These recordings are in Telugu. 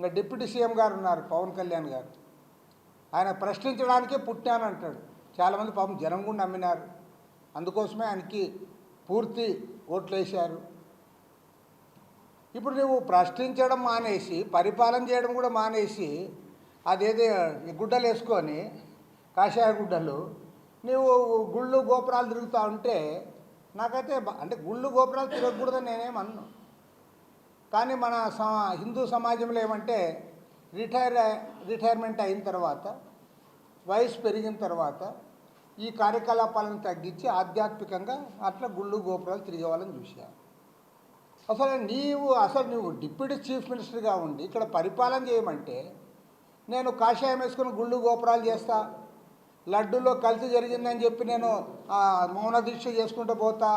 ఇంకా డిప్యూటీ సీఎం గారు ఉన్నారు పవన్ కళ్యాణ్ గారు, ఆయన ప్రశ్నించడానికే పుట్టాను అంటాడు. చాలామంది పాపం జనం కూడా నమ్మినారు, అందుకోసమే ఆయనకి పూర్తి ఓట్లు వేశారు. ఇప్పుడు నువ్వు ప్రశ్నించడం మానేసి పరిపాలన చేయడం కూడా మానేసి అదేదో గుడ్డలు వేసుకొని కాషాయ గుడ్డలు నువ్వు గుళ్ళు గోపురాలు తిరుగుతూ ఉంటే నాకైతే అంటే గుళ్ళు గోపురాలు తిరగకూడదని నేనేమన్ను. కానీ మన హిందూ సమాజంలో ఏమంటే రిటైర్మెంట్ అయిన తర్వాత వయసు పెరిగిన తర్వాత ఈ కార్యకలాపాలను తగ్గించి ఆధ్యాత్మికంగా అట్లా గుళ్ళు గోపురాలు తిరిగే వాళ్ళని చూశాను. అసలు నువ్వు డిప్యూటీ చీఫ్ మినిస్టర్గా ఉండి ఇక్కడ పరిపాలన చేయమంటే నేను కాషాయం వేసుకుని గుళ్ళు గోపురాలు చేస్తా, లడ్డూలో కల్తీ జరిగిందని చెప్పి నేను మౌన దీక్ష చేసుకుంటూ పోతా,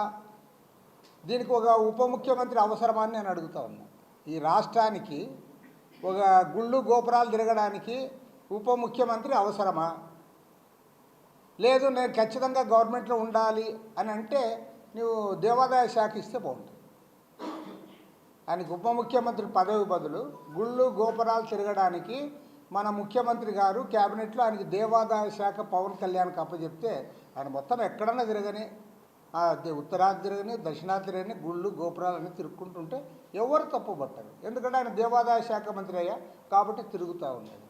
దీనికి ఒక ఉప ముఖ్యమంత్రి అవసరమా అని నేను అడుగుతా ఉన్నా. ఈ రాష్ట్రానికి ఒక గుళ్ళు గోపురాలు తిరగడానికి ఉప ముఖ్యమంత్రి అవసరమా? లేదు నేను ఖచ్చితంగా గవర్నమెంట్లో ఉండాలి అని అంటే నువ్వు దేవాదాయ శాఖ ఇస్తే బాగుంటుంది. ఆయనకు ఉప ముఖ్యమంత్రి పదవి బదులు గుళ్ళు గోపురాలు తిరగడానికి మన ముఖ్యమంత్రి గారు క్యాబినెట్లో ఆయనకి దేవాదాయ శాఖ పవన్ కళ్యాణ్కి అప్పచెప్తే ఆయన మొత్తం ఎక్కడన్నా తిరగని, ఉత్తరాది తిరగని దక్షిణాది తిరగని గుళ్ళు గోపురాలన్నీ తిరుక్కుంటుంటే ఎవరు తప్పు పట్టరు. ఎందుకంటే ఆయన దేవాదాయ శాఖ మంత్రి అయ్యా కాబట్టి తిరుగుతూ ఉన్నాడు.